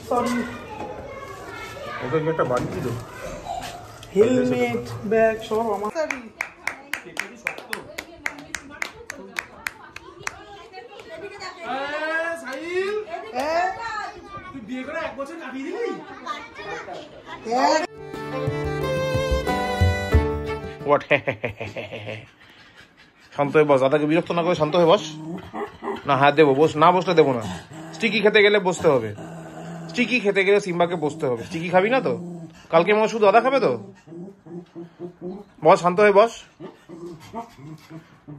Sorry ওদের একটা বাড়ি ছিল হেলমেট ব্যাগ সব আমার বিয়ে করে 1 বছর কাটিয়ে দিলি শান্ত হয়ে বস, দাদাকে বিরক্ত না করে শান্ত হয়ে বস। না হ্যাঁ দেবো, বস না বসলে দেবো না। স্টিকি খেতে গেলে বসতে হবে, স্টিকি খেতে গেলে সিম্বাকে বসতে হবে। স্টিকি খাবি না তো? কালকে মনে শুধু দাদা খাবে তো? বস, শান্ত হয়ে বস।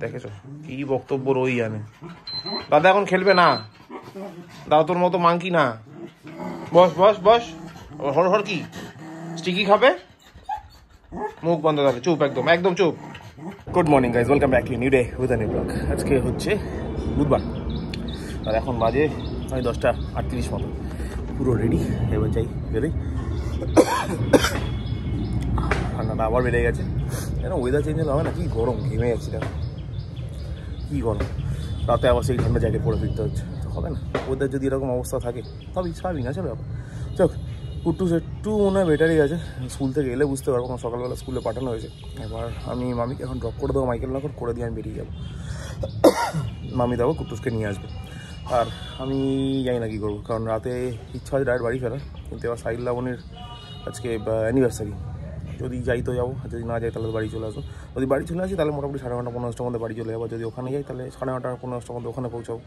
দেখেছো কি বক্তব্য রই জানে। দাদা এখন খেলবে না, দাদা তোর মতো মাংকি না। বস বস বস। হর হর কি স্টিকি খাবে? মুখ বন্ধ হবে, চুপ, একদম একদম চুপ। Good morning guys, welcome back to new day with a new blog. আজকে হচ্ছে বুধবার আর এখন বাজে ওই 10:38 মতো। পুরো রেডি, এবার যাই বেরোই। ঠান্ডাটা আবার বেড়ে গেছে, কেন ওয়েদার চেঞ্জ হলে হবে না? কি গরম, ঘেমে যাচ্ছি দেখো কি গরম। রাতে আবার সেই ঠান্ডা জ্যাকেট পরে ফিরতে হচ্ছে, তো হবে না। ওয়েদার যদি এরকম অবস্থা থাকে তবেই স্বাভাবিক আছে ব্যাপার। চল কুট্টুস একটু মনে হয় বেটারই আছে, স্কুল থেকে এলে বুঝতে পারবো, কারণ সকালবেলা স্কুলে পাঠানো হয়েছে। এবার আমি মামিকে এখন ড্রপ করে দেবো, মাইকেল নগর করে দিয়ে আমি বেরিয়ে যাবো। মামি দেবো কুট্টুসকে নিয়ে আসবে। আর আমি জানি না কী করবো, কারণ রাতে ইচ্ছা আছে ডাইরেক্ট বাড়ি ফেরার, কিন্তু এবার সাইল লাবণীর আজকে অ্যানিভার্সারি। যদি যাই তো যাবো, যদি না যাই তাহলে বাড়ি চলে আসবো। যদি বাড়ি চলে আসি তাহলে মোটামুটি 9:30 15টার মধ্যে বাড়ি চলে যাবো। যদি ওখানে যাই তাহলে 9:30 15টার মধ্যে ওখানে পৌঁছাবো,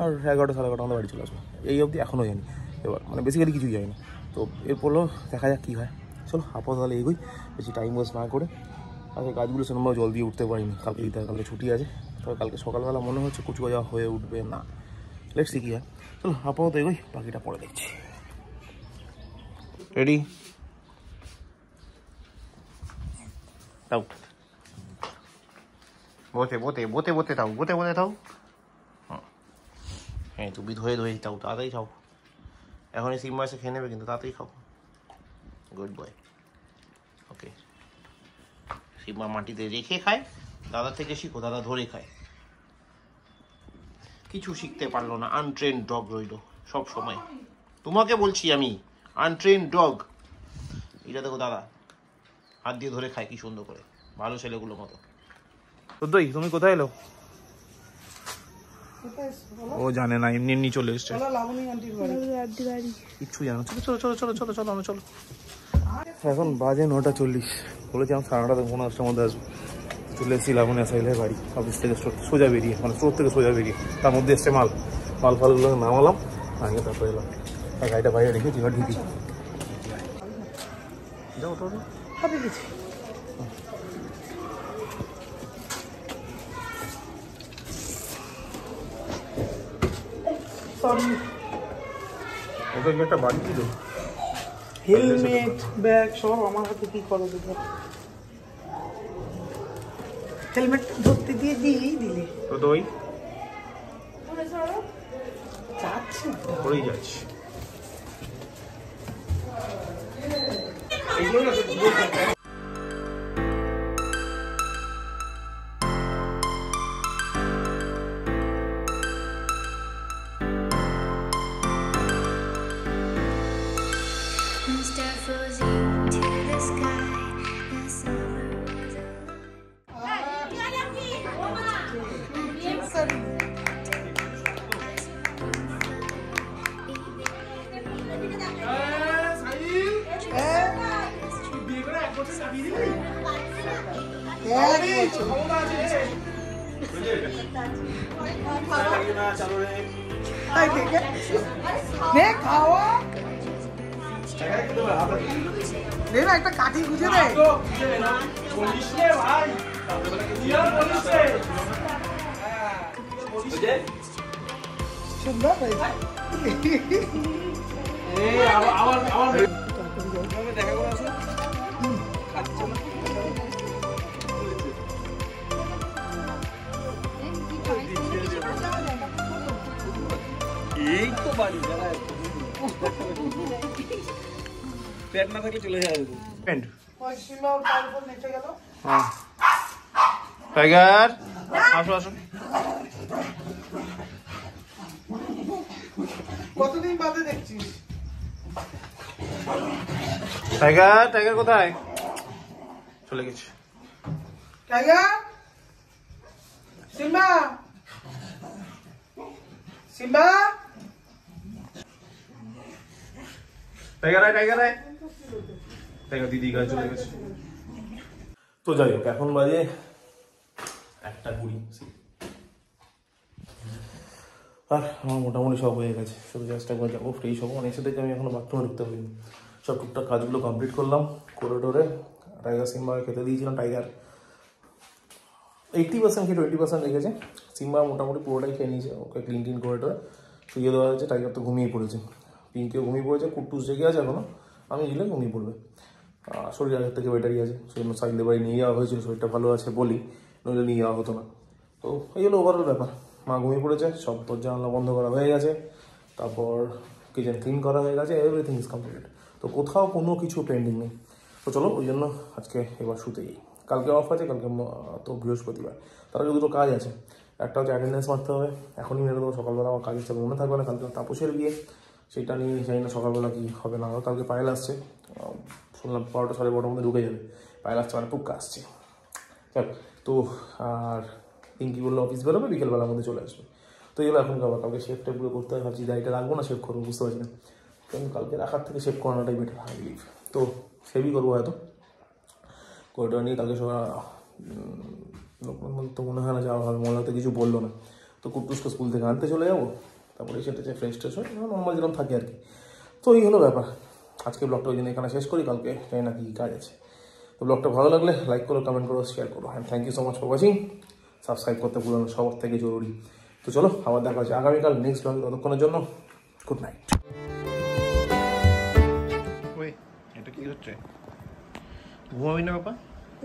আর 11টা 11:30 মধ্যে বাড়ি চলে আসবো। এই অবধি এখনও জানি, এবার মানে বেসিক্যালি কিছুই যায়নি। তো এরপরও দেখা যাক কী হয়। চলো আপাতত তাহলে এগোই, বেশি টাইম ওয়েস্ট না করে। আজকে কাজগুলো সেরকমভাবে জল দিয়ে উঠতে পারিনি, কালকে দিতে হয়, কালকে ছুটি আছে। তবে কালকে সকালবেলা মনে হচ্ছে কুচু যাওয়া হয়ে উঠবে না। লেটস সি কী হয়। চলো আপাতত এগোই, বাকিটা পরে দেখছি। রেডি? তাও বতে বতে বতে বতে তাও বতে বতে তাও। হ্যাঁ তুমি ধুয়ে ধুয়ে তাও, তাড়াতাড়ি খাও। এখনই সিম্বা এসে খেয়ে নেবে, কিন্তু তাড়াতাড়ি খাও। Good boy. ওকে, সিম্বা মাটিতে রেখে খায়, দাদা থেকে শিখো, দাদা ধরে খায়। কিছু শিখতে পারলো না, আনট্রেন ডগ রইল সব সময়। তোমাকে বলছি আমি, আনট্রেন ডগ। এটা দেখো দাদা হাত দিয়ে ধরে খায় কি সুন্দর করে, ভালো ছেলেগুলো মতো। দই তুমি কোথায় এলো? ও জানে না, এমনি এমনি চলে এসছে। কিচ্ছু জানো। চলো চলো চলো চলো চলো চলো চলো। এখন বাজে 9:40। বলেছিলাম 9:30 মধ্যে আসবো। চলে এসেছি লাবণী সাইলের বাড়ি, অফিস থেকে সোজা বেরিয়ে, মানে স্টোর থেকে সোজা বেরিয়ে। তার মধ্যে এসছে মাল ফালগুলো নামালাম, আগে তারপরে এলাম। আর গাড়িটা বাইরে রেখেছি, এবার ঢুকি। যাও তো হাতে গেছি। সরি ওদের একটা বাড়ি ছিল, হেলমেট ব্যাগ সব আমার হাতে। কি করো দেখো, হেলমেট ধরতে দিয়ে দিয়েই দিলে তো দই যাচ্ছে করেই যাচ্ছি। একটা কাঠি গুঁজে দেয়। সুন্দর দেখা করে আসো। এই তো বাড়ি পেট না থাকলে চলে যাবে। টাইগার আসো আসো। কতদিন বাদে দেখছিস? টাইগার টাইগার কোথায় চলে গেছে? টাইগার, সিম্বা, সিম্বা, টাইগার আয়, টাইগার আয়। টাইগার দিদি গায়ে চলে গেছে। তো যাই হোক, এখন বাজে 1:20। আর আমার মোটামুটি সব হয়ে গেছে, শুধু জাস্ট একবার যাবো ফ্রেশ হবো। এসে থেকে আমি এখনো বাথরুমে ঢুকতে পারিনি। সব টুকটাক কাজগুলো কমপ্লিট করলাম করিডোরে। টাইগার সিম্বাকে খেতে দিয়েছিলাম। টাইগার 80% খেয়ে 20% রেখেছে। সিম্বা মোটামুটি পুরোটাই খেয়ে নিয়েছে। ওকে ক্লিন করিডোরে শুয়ে দেওয়া হয়েছে। টাইগার তো ঘুমিয়ে পড়েছে, পিঙ্কিও ঘুমিয়ে পড়েছে, কুট্টুস জেগে আছে এখনো। আমি গেলে ঘুমিয়ে পড়বে। শরীর আগের থেকে বেটারই আছে, সেই জন্য সাইডে বাড়ি নিয়ে যাওয়া হয়েছিল। শরীরটা ভালো আছে বলি, নইলে নিয়ে যাওয়া হতো না। তো এই হলো ওভারঅল ব্যাপার। মা ঘুমিয়ে পড়েছে, সব দরজা জানলা বন্ধ করা হয়ে গেছে, তারপর কিচেন ক্লিন করা হয়ে গেছে, এভরিথিং ইজ কমপ্লিট। তো কোথাও কোনো কিছু পেন্ডিং নেই। তো চলো, ওই জন্য আজকে এবার শুতে যাই। কালকে অফ আছে, কালকে তো বৃহস্পতিবার। তার আগে দুটো কাজ আছে। একটা হচ্ছে অ্যাটেন্ডেন্স মারতে হবে, এখনই মেরে দেবো। সকালবেলা আমার কাজের চাপ মনে থাকবে না। কালকে তাপসের বিয়ে, সেটা নিয়ে জানি না সকালবেলা কি হবে না হবে। কালকে পায়েল আসছে, শুনলাম 12টা 12:30 মধ্যে ঢুকে যাবে। পায়েল আসছে মানে পুক্কা আসছে। চল তো, আর পিঙ্কি বললো অফিস বেরোবে, বিকেলবেলার মধ্যে চলে আসবে। তো এগুলো এখন খাবার, কালকে শেফ টেপগুলো করতে হয়। ভাবছি দাড়িটা রাখবো না শেভ করবো, বুঝতে পারছি না। কিন্তু কালকে রাখার থেকে শেভ করানোটাই বেটার, আই বিলিভ। তো সেভই করবো হয়তো। করিডোর নিয়ে কালকে সবাই তো মনে হয় না যাওয়া হবে। মনে হয়তো কিছু বললো না। তো কুট্টুসকে স্কুল থেকে আনতে চলে যাবো, তারপরে সেটা ফ্রেশ ট্রেশ হয়, নর্মাল যেরকম থাকে আর কি। তো এই হলো ব্যাপার। আজকে ব্লগটা ওই জন্য এখানে শেষ করি, কালকে জানি না কি কাজ আছে। তো ব্লগটা ভালো লাগলে লাইক করো, কমেন্ট করো, শেয়ার করো। And thank you so much for watching. Subscribe করতে ভুলো না, সবার থেকে জরুরি। তো চলো, আবার দেখা হচ্ছে আগামীকাল নেক্সট ব্লগে। ততক্ষণের জন্য গুড নাইট। ওই এটা কি হচ্ছে? ঘুমাবি না বাবা?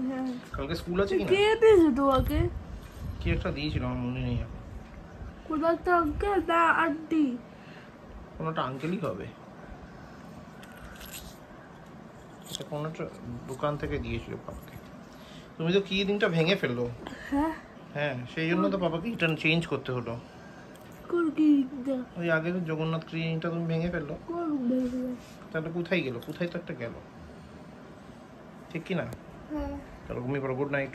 হ্যাঁ। কালকে স্কুল আছে কি না? কে দিয়েছে তোমাকে? কি একটা দিয়েছিল, আমার মনে নেই এখন। কোন একটা আঙ্কেল না আন্টি? কোনো একটা আঙ্কেলই হবে। এটা কোনো একটা দোকান থেকে দিয়েছিল পাপাকে। তুমি তো কি দিনটা ভেঙে ফেললো। হ্যাঁ। হ্যাঁ, সেই জন্য তো পাপাকে এটা চেঞ্জ করতে হলো। কোন কি? ওই আগের জগন্নাথ ক্লিনিকটা তুমি ভেঙে ফেললো। কোন বেবি? তাহলে কোথায় গেল? কোথায় তো একটা গেল, ঠিক কি না? হ্যাঁ। চলো ঘুমিয়ে পড়ো, গুড নাইট।